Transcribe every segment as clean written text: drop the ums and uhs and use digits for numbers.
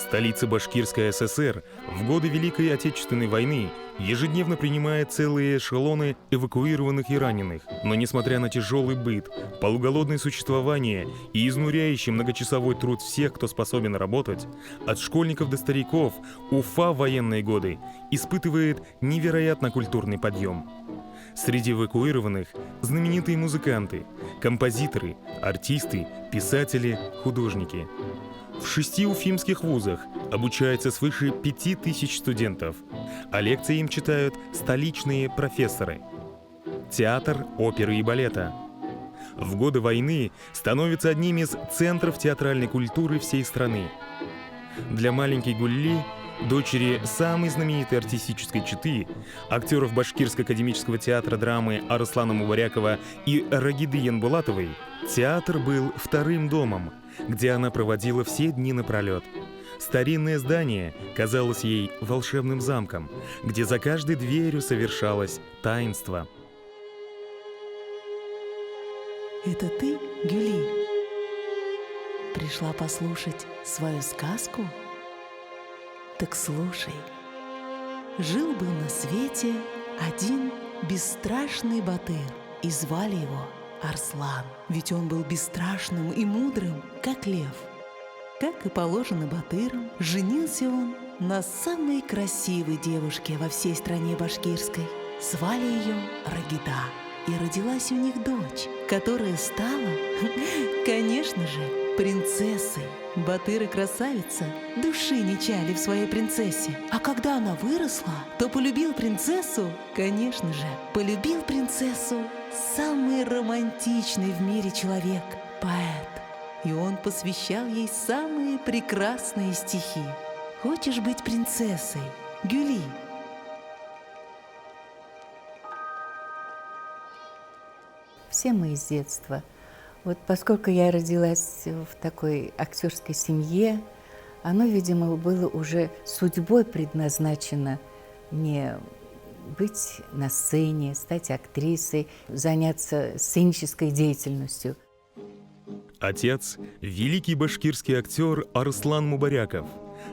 Столица Башкирской ССР в годы Великой Отечественной войны ежедневно принимает целые эшелоны эвакуированных и раненых. Но несмотря на тяжелый быт, полуголодное существование и изнуряющий многочасовой труд всех, кто способен работать, от школьников до стариков, Уфа в военные годы испытывает невероятно культурный подъем. Среди эвакуированных знаменитые музыканты, композиторы, артисты, писатели, художники. В 6 уфимских вузах обучается свыше 5000 студентов, а лекции им читают столичные профессоры. Театр оперы и балета. В годы войны становится одним из центров театральной культуры всей страны. Для маленькой Гулли, дочери самой знаменитой артистической четы, актеров Башкирского академического театра драмы Арслана Мубарякова и Рагиды Янбулатовой, театр был вторым домом, где она проводила все дни напролет. Старинное здание казалось ей волшебным замком, где за каждой дверью совершалось таинство. Это ты, Гюли, пришла послушать свою сказку? Так слушай. Жил-был на свете один бесстрашный батыр, и звали его Арслан, ведь он был бесстрашным и мудрым, как лев. Как и положено батырам, женился он на самой красивой девушке во всей стране башкирской. Звали ее Рагида, и родилась у них дочь, которая стала, конечно же, принцессой. Батыр и красавица души не чаяли в своей принцессе. А когда она выросла, то полюбил принцессу, конечно же, полюбил принцессу самый романтичный в мире человек – поэт. И он посвящал ей самые прекрасные стихи. Хочешь быть принцессой, Гюли? Все мы из детства. Вот поскольку я родилась в такой актерской семье, оно, видимо, было уже судьбой предназначено мне быть на сцене, стать актрисой, заняться сценической деятельностью. Отец – великий башкирский актер Арслан Мубаряков,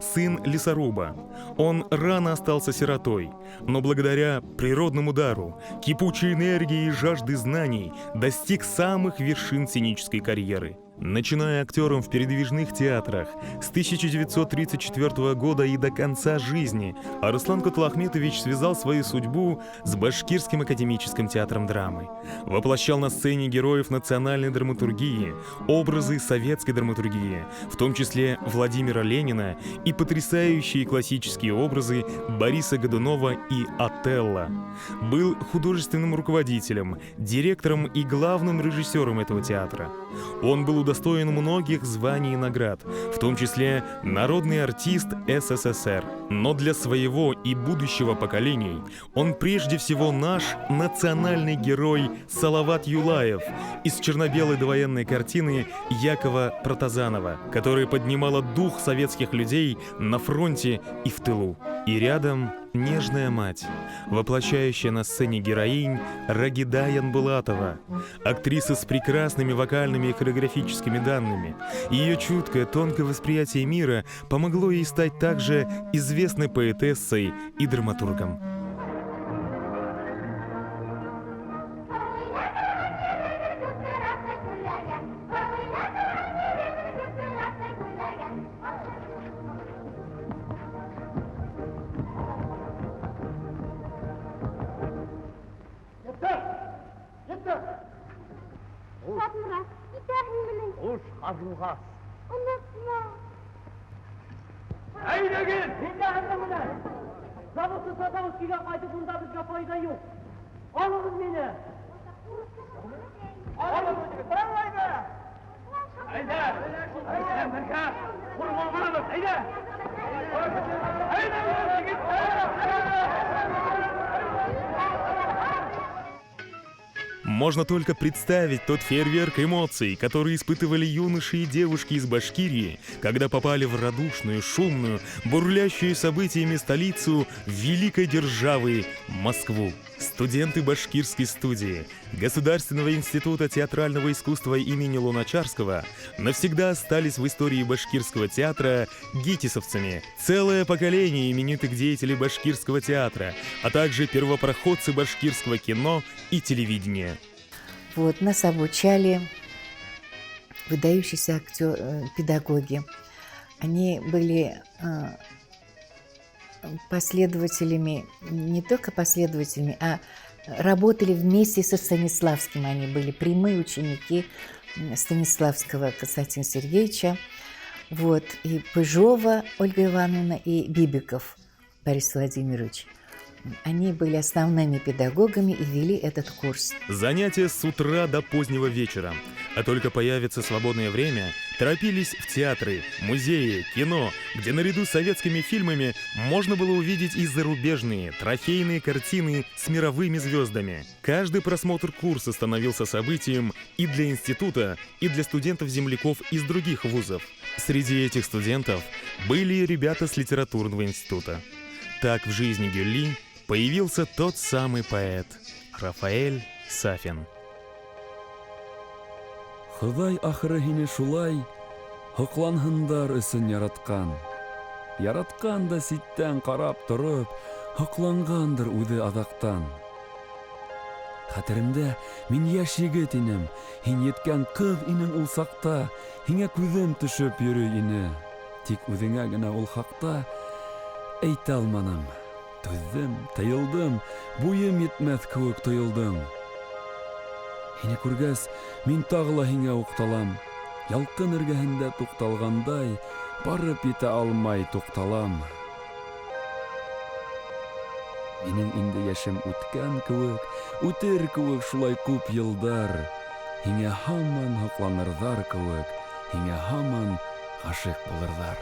сын лесоруба. Он рано остался сиротой, но благодаря природному дару, кипучей энергии и жажды знаний достиг самых вершин сценической карьеры. Начиная актером в передвижных театрах с 1934 года и до конца жизни, Арслан Кутлахметович связал свою судьбу с Башкирским академическим театром драмы. Воплощал на сцене героев национальной драматургии, образы советской драматургии, в том числе Владимира Ленина, и потрясающие классические образы Бориса Годунова и Отелло. Был художественным руководителем, директором и главным режиссером этого театра. Он был удостоен многих званий и наград, в том числе народный артист СССР. Но для своего и будущего поколений он прежде всего наш национальный герой Салават Юлаев из черно-белой довоенной картины Якова Протазанова, которая поднимала дух советских людей на фронте и в тылу. И рядом нежная мать, воплощающая на сцене героинь Рагида Янбулатова, актриса с прекрасными вокальными и хореографическими данными. Ее чуткое, тонкое восприятие мира помогло ей стать также известной поэтессой и драматургом. Azulğas. Unutma. Haydi gel. Şimdi anlamına. Zavutu satavuz ki kaydı bunda bizga fayda yok. Alınız beni. Alınız. Bırakmayın be. Haydi. Haydi. Merkez. Kurban olalım. Haydi. Haydi. Можно только представить тот фейерверк эмоций, которые испытывали юноши и девушки из Башкирии, когда попали в радушную, шумную, бурлящую событиями столицу великой державы Москву. Студенты башкирской студии Государственного института театрального искусства имени Луначарского навсегда остались в истории башкирского театра гитисовцами. Целое поколение именитых деятелей башкирского театра, а также первопроходцы башкирского кино и телевидения. Вот, нас обучали выдающиеся педагоги. Они были последователями, не только последователями, а работали вместе со Станиславским. Они были прямые ученики Станиславского Константина Сергеевича. Вот, и Пыжова Ольга Ивановна, и Бибиков Борис Владимирович. Они были основными педагогами и вели этот курс. Занятия с утра до позднего вечера. А только появится свободное время, торопились в театры, музеи, кино, где наряду с советскими фильмами можно было увидеть и зарубежные, трофейные картины с мировыми звездами. Каждый просмотр курса становился событием и для института, и для студентов-земляков из других вузов. Среди этих студентов были и ребята с литературного института. Так в жизни Гюлли появился тот самый поэт Рафаэль Сафин. Ходай ахыры һине шулай һоҡланһындар өсөн яратҡан. Яратҡан да ситтән ҡарап тороп, һоҡланғандыр үҙе аҙаҡтан. Хәтеремдә мин йәш егет инем, һин еткән ҡыҙ инең ул саҡта, һиңә күҙем төшөп йөрөй ине. Тик үҙеңә генә ул хаҡта әйтә алманым. Түҙҙем, тыйылдым, буйым етмәҫ кеүек тойолдом. Һине күргәс, мин тағы ла һиңә уҡталам. Ялҡын эргәһендә туҡталғандай, барып етә алмай туҡталам. Минең инде йәшем үткән кеүек, үтер кеүек шулай күп йылдар. Һиңә һаман һоҡланырҙар кеүек, һиңә һаман ғашиҡ булырҙар.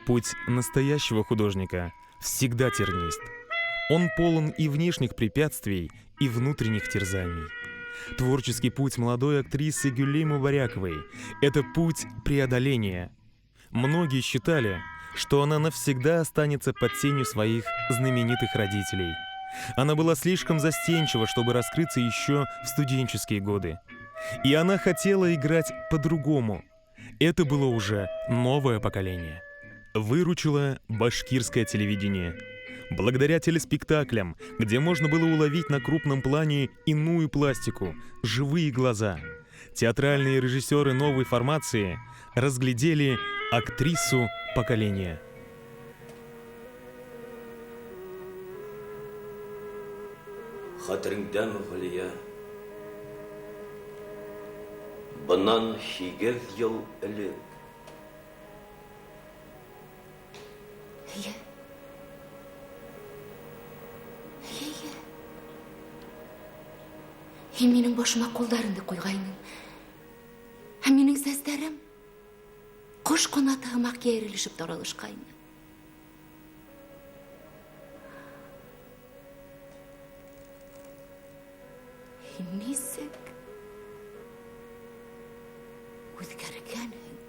Путь настоящего художника всегда тернист. Он полон и внешних препятствий, и внутренних терзаний. Творческий путь молодой актрисы Гюлли Мубаряковой – это путь преодоления. Многие считали, что она навсегда останется под тенью своих знаменитых родителей. Она была слишком застенчива, чтобы раскрыться еще в студенческие годы. И она хотела играть по-другому. Это было уже новое поколение. Выручило башкирское телевидение. Благодаря телеспектаклям, где можно было уловить на крупном плане иную пластику, живые глаза, театральные режиссеры новой формации разглядели актрису поколения. Хәтереңдәме, Ғалия? Бынан 8 ел элек. Иә. Менің башыма қолдарыңды қойғайның. Менің сәздәрім құш қонатығыма керілішіп таралышқайны. Нисек өзгәргәнең,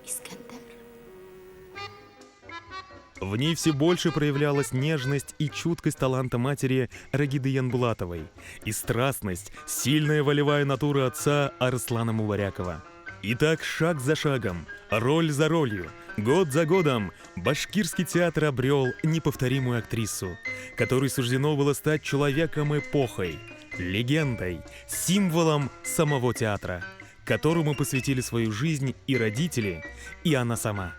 Искәндәр. В ней все больше проявлялась нежность и чуткость таланта матери Рагиды Янбулатовой и страстность, сильная волевая натура отца Арслана Мубарякова. И так шаг за шагом, роль за ролью, год за годом башкирский театр обрел неповторимую актрису, которой суждено было стать человеком-эпохой, легендой, символом самого театра, которому посвятили свою жизнь и родители, и она сама.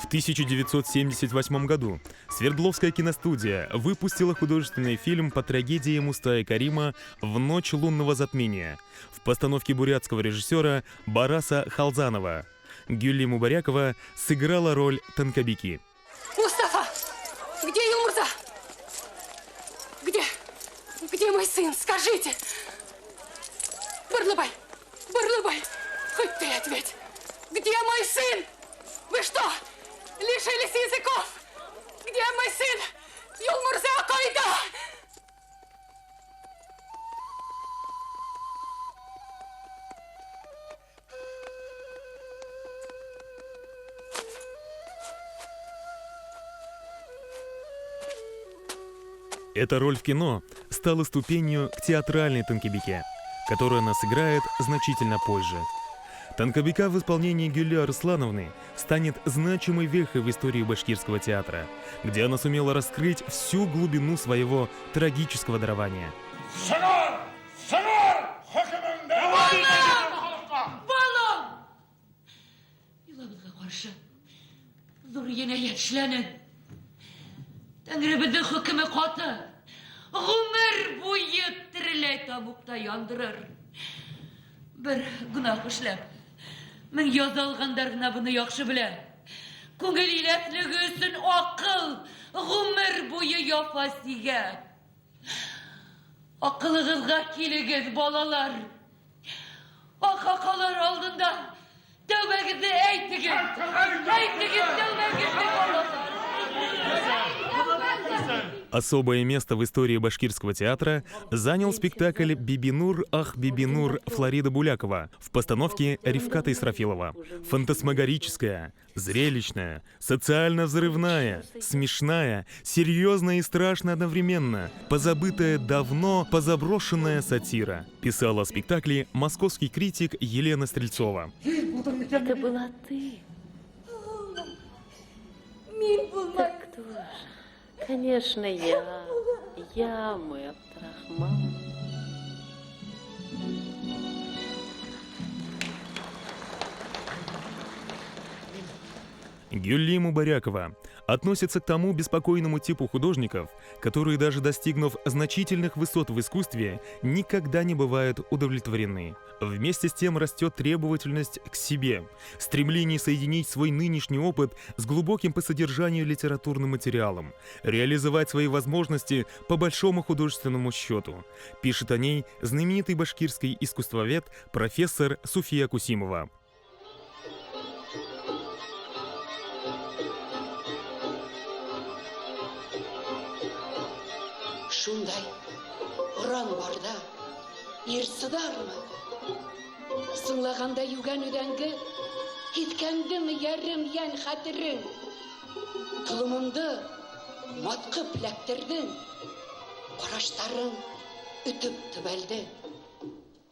В 1978 году Свердловская киностудия выпустила художественный фильм по трагедии Мустая Карима «В ночь лунного затмения» в постановке бурятского режиссера Бараса Халзанова. Гюлли Мубарякова сыграла роль Танкабики. Мустафа! Где Юлмурза? Где мой сын? Скажите! Барлыбай! Барлыбай! Хоть ты ответь! Где мой сын? Вы что, лишились языков? Где мой сын? Юлмурза Койда! Эта роль в кино стала ступенью к театральной Танкебеке, которую она сыграет значительно позже. Танкебека в исполнении Гюли Арслановны станет значимой вехой в истории башкирского театра, где она сумела раскрыть всю глубину своего трагического дарования. Yılabızga karşı zor yenayetçilenin Tanrı bizi hükümü katı Ömür boyu tiriley tabukta yandırır Bir günah işlep Min yazalganlarına bunu yakşı bile Köngül iletligi üçün akıl Ömür boyu yapasiye Akılınızga kiligiz balalar Akakalar aldığında Tövbenizi eytigin. Eytigin tövbenizi balalar. Особое место в истории башкирского театра занял спектакль «Бибинур, ах, Бибинур» Флорида Булякова в постановке Рифката Исрафилова. Фантасмагорическая, зрелищная, социально взрывная, смешная, серьезная и страшная одновременно, позабытая давно, позаброшенная сатира, писала о спектакле московский критик Елена Стрельцова. Это была ты. Так кто же? Конечно, я, мой Абдрахман. Гюлли Мубарякова относится к тому беспокойному типу художников, которые, даже достигнув значительных высот в искусстве, никогда не бывают удовлетворены. Вместе с тем растет требовательность к себе, стремление соединить свой нынешний опыт с глубоким по содержанию литературным материалом, реализовать свои возможности по большому художественному счету. Пишет о ней знаменитый башкирский искусствовед профессор Суфия Кусимова. Шундай уран барда, ирсыдармы? Сыңлағанда юган үдәнгі, иткәндім ярым ян хатырың. Тұлымымды матқы піләктірдің, қараштарың үтіп түбәлді.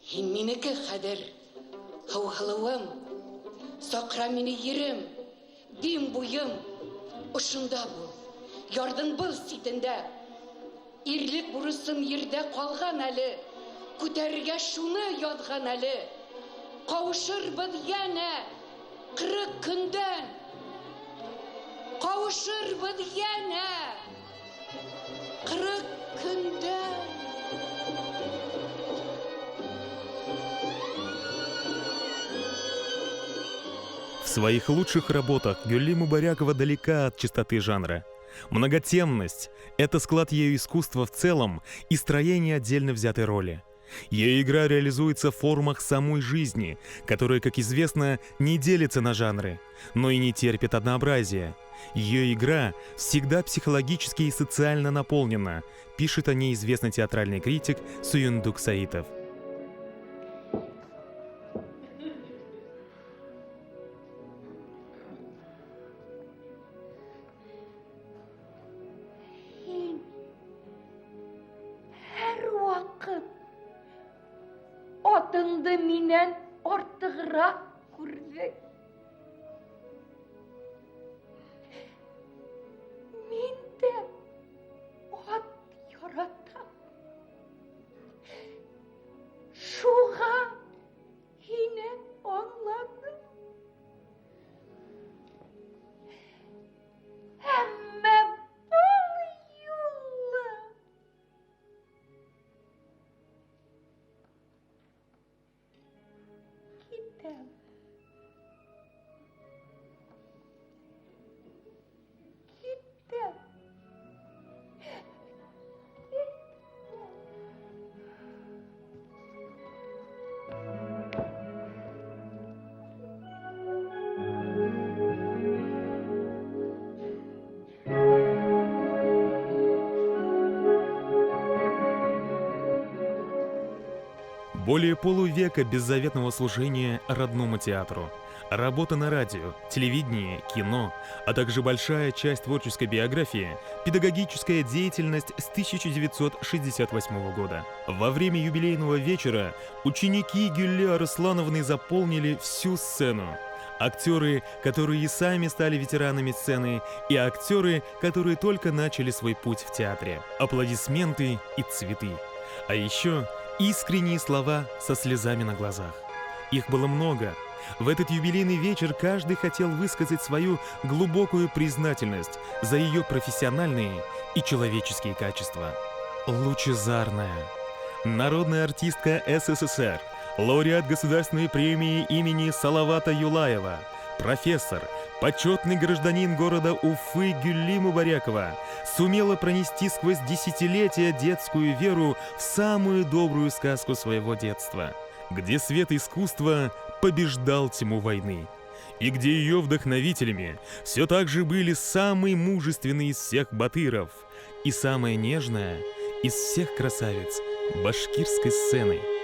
Хин менікі қадыр, хау-хылуым, соқра мені ерім, дим бұйым, ұшында бұл, ярдың бұл ситінде. Ирлік бұрысын ерде қалған әлі, күтәрге шуны ядған әлі. Қауышыр біз яна 40 күнден. Қауышыр біз яна 40 күнден. В своих лучших работах Гюлли Мубарякова далека от чистоты жанра. Многотемность — это склад ее искусства в целом и строение отдельно взятой роли. Ее игра реализуется в формах самой жизни, которая, как известно, не делится на жанры, но и не терпит однообразия. Ее игра всегда психологически и социально наполнена, пишет о ней известный театральный критик Суюндук Саитов. Atındı minen artığırak kurdu. Min de at yaratam. Şuğa yine anladım. Emme bal yolla. Gittim. Gittim. Более полувека беззаветного служения родному театру, работа на радио, телевидении, кино, а также большая часть творческой биографии, педагогическая деятельность с 1968 года. Во время юбилейного вечера ученики Гюлле Арслановны заполнили всю сцену. Актеры, которые и сами стали ветеранами сцены, и актеры, которые только начали свой путь в театре. Аплодисменты и цветы. А еще искренние слова со слезами на глазах. Их было много. В этот юбилейный вечер каждый хотел высказать свою глубокую признательность за ее профессиональные и человеческие качества. Лучезарная, народная артистка СССР, лауреат государственной премии имени Салавата Юлаева, профессор, почетный гражданин города Уфы Гюлли Мубарякова сумела пронести сквозь десятилетия детскую веру в самую добрую сказку своего детства, где свет искусства побеждал тьму войны, и где ее вдохновителями все так же были самый мужественный из всех батыров и самая нежная из всех красавиц башкирской сцены.